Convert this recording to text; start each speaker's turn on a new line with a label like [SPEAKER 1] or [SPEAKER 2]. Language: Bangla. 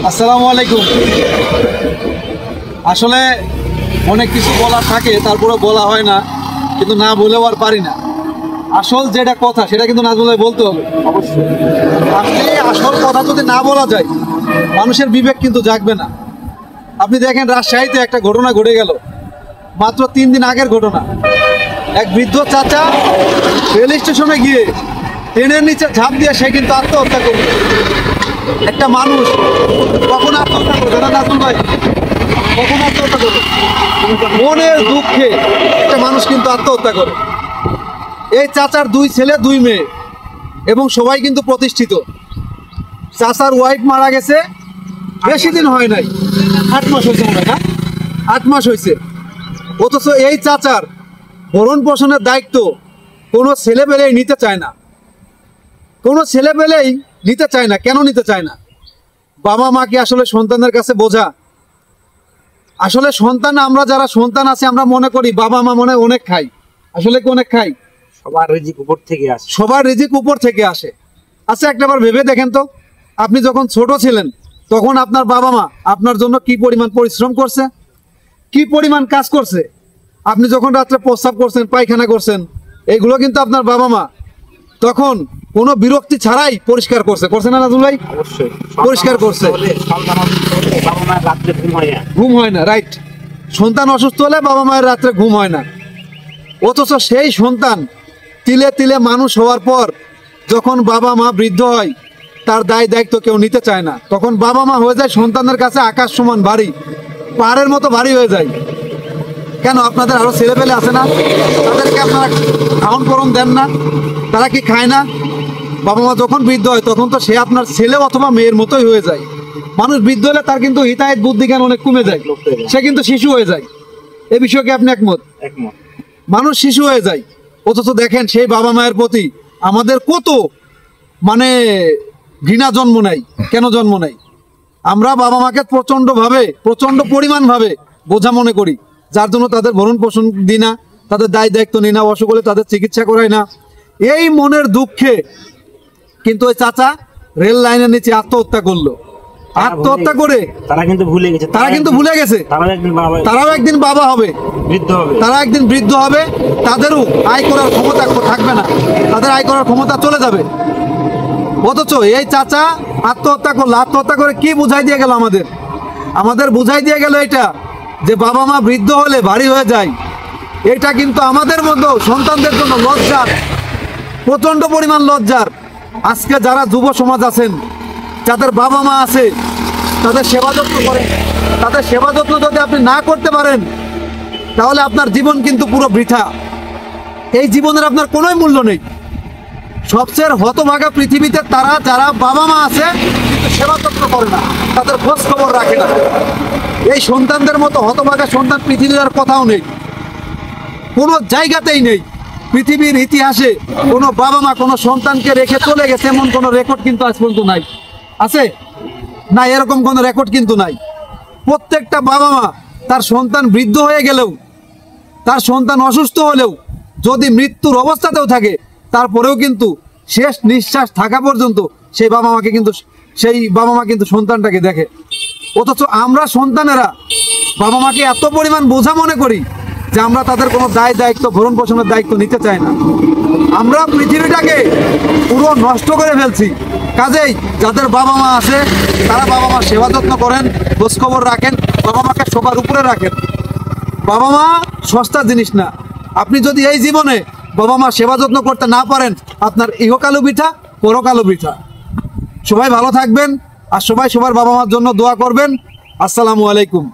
[SPEAKER 1] আসসালামু আলাইকুম। আসলে অনেক কিছু বলার থাকে, তারপরে বলা হয় না, কিন্তু না বলেও আর পারি না। আসল যেটা কথা সেটা কিন্তু না বলে বলতে হবে। অবশ্যই আপনি আসল কথা যদি না বলা যায়, মানুষের বিবেক কিন্তু জাগবে না। আপনি দেখেন রাজশাহীতে একটা ঘটনা ঘটে গেল, মাত্র 3 দিন আগের ঘটনা। এক বৃদ্ধ চাচা রেল স্টেশনে গিয়ে ট্রেনের নিচে ঝাঁপ দিয়ে সে কিন্তু আত্মহত্যা করল। একটা মানুষ কখন আত্মহত্যা করবে না নাজমুল ভাই? কখন আত্মহত্যা করবে? মনের দুঃখে একটা মানুষ কিন্তু আত্মহত্যা করে। এই চাচার 2 ছেলে 2 মেয়ে এবং সবাই কিন্তু প্রতিষ্ঠিত। চাচার ওয়াইফ মারা গেছে, বেশি দিন হয় নাই, 8 মাস হয়েছে মনে হয়, না 8 মাস হয়েছে। অথচ এই চাচার ভরণ পোষণের দায়িত্ব কোনো ছেলেপেলেই নিতে চায় না, কোনো ছেলেপেলেই নিতে চায় না। কেন নিতে চায় না? বাবা মা কি আসলে সন্তানের কাছে বোঝা? আসলে সন্তান, আমরা যারা সন্তান আছে আমরা মনে করি বাবা মা মনে অনেক খাই। আসলে কি অনেক খাই?
[SPEAKER 2] সবার রিজিক উপর থেকে আসে,
[SPEAKER 1] সবার রিজিক উপর থেকে আসে। আচ্ছা একটাবার ভেবে দেখেন তো, আপনি যখন ছোট ছিলেন তখন আপনার বাবা মা আপনার জন্য কি পরিমাণ পরিশ্রম করছে, কি পরিমাণ কাজ করছে। আপনি যখন রাত্রে প্রস্রাব করছেন, পায়খানা করছেন, এগুলো কিন্তু আপনার বাবা মা তখন কোনো বিরক্তি ছাড়াই পরিষ্কার করছে, করছে না নাজমুল ভাই?
[SPEAKER 2] অবশ্যই
[SPEAKER 1] পরিষ্কার করছে।
[SPEAKER 2] বাবা মায়ের রাত্রে
[SPEAKER 1] ঘুম হয় না, রাইট। সন্তান অসুস্থ হলে বাবা মায়ের রাত্রে ঘুম হয় না। অথচ সেই সন্তান তিলে তিলে মানুষ হওয়ার পর যখন বাবা মা বৃদ্ধ হয়, তার দায় দায়িত্ব কেউ নিতে চায় না। তখন বাবা মা হয়ে যায় সন্তানের কাছে আকাশ সমান ভারী, পাহাড়ের মতো ভারী হয়ে যায়। কেন? আপনাদের আরো ছেলেপেলে আছে না? তাদেরকে আপনারা খাওয়ান পরন দেন না? তারা কি খায় না? বাবা মা যখন বৃদ্ধ হয় তখন তো সে আপনার ছেলে অথবা মেয়ের মতোই হয়ে যায়। মানুষ বৃদ্ধ হলে তার কিন্তু হিতাহিত বুদ্ধি জ্ঞান অনেক কমে যায়, সে কিন্তু শিশু হয়ে যায়। এ বিষয়ে কি আপনি একমত?
[SPEAKER 2] একমত।
[SPEAKER 1] মানুষ শিশু হয়ে যায়। অথচ দেখেন সেই বাবা মায়ের প্রতি আমাদের কত মানে ঘৃণা জন্ম নেয়। কেন জন্ম নেয়? আমরা বাবা মাকে প্রচন্ড পরিমাণ ভাবে বোঝা মনে করি, যার জন্য তাদের ভরণ পোষণ দিই না, তাদের দায় দায়িত্ব নিই না, অসুখ হলে তাদের চিকিৎসা করাই না। এই মনের দুঃখে কিন্তু ওই চাচা রেল লাইনের নিচে আত্মহত্যা করলো। আত্মহত্যা করে তারা কিন্তু ভুলে গেছে, তারাও একদিন বাবা হবে, বৃদ্ধ হবে, তারা একদিন বৃদ্ধ হবে, তাদেরও আয় করার ক্ষমতা থাকবে না, তাদের আয় করার ক্ষমতা চলে যাবে। অথচ এই চাচা আত্মহত্যা করলো। আত্মহত্যা করে কি বুঝাই দিয়ে গেল? আমাদের বুঝাই দিয়ে গেল এটা যে বাবা মা বৃদ্ধ হলে ভারী হয়ে যায়। এটা কিন্তু আমাদের মতো সন্তানদের জন্য লজ্জার, প্রচন্ড পরিমাণ লজ্জার। আজকে যারা যুব সমাজ আছেন, যাদের বাবা মা আছে, তাদের সেবা যত্ন করেন। তাদের সেবা যত্ন যদি আপনি না করতে পারেন, তাহলে আপনার জীবন কিন্তু পুরো বৃথা। এই জীবনের আপনার কোনোই মূল্য নেই। সবচেয়ে হতভাগা পৃথিবীতে তারা যারা বাবা মা আছে কিন্তু সেবা যত্ন করে না, তাদের খোঁজ খবর রাখে না। এই সন্তানদের মতো হতভাগা সন্তান পৃথিবীর আর কোথাও নেই, কোনো জায়গাতেই নেই। পৃথিবীর ইতিহাসে কোনো বাবা মা কোনো সন্তানকে রেখে চলে গেছে এমন কোনো রেকর্ড কিন্তু আজ পর্যন্ত নাই। আছে না? এরকম কোনো রেকর্ড কিন্তু নাই। প্রত্যেকটা বাবা মা তার সন্তান বৃদ্ধ হয়ে গেলেও, তার সন্তান অসুস্থ হলেও, যদি মৃত্যুর অবস্থাতেও থাকে, তারপরেও কিন্তু শেষ নিঃশ্বাস থাকা পর্যন্ত সেই বাবা মা কিন্তু সন্তানটাকে দেখে। অথচ আমরা সন্তানেরা বাবা মাকে এত পরিমাণ বোঝা মনে করি যে আমরা তাদের কোনো দায় দায়িত্ব, ভরণ পোষণের দায়িত্ব নিতে চাই না। আমরা পৃথিবীটাকে পুরো নষ্ট করে ফেলছি। কাজেই যাদের বাবা মা আছে তারা বাবা মা সেবা যত্ন করেন, খোঁজখবর রাখেন, বাবা মাকে সবার উপরে রাখেন। বাবা মা সস্তা জিনিস না। আপনি যদি এই জীবনে বাবা মা সেবা যত্ন করতে না পারেন, আপনার ইহকালও বৃথা, পরকালও বৃথা। সবাই ভালো থাকবেন আর সবাই সবার বাবা মার জন্য দোয়া করবেন। আসসালামু আলাইকুম।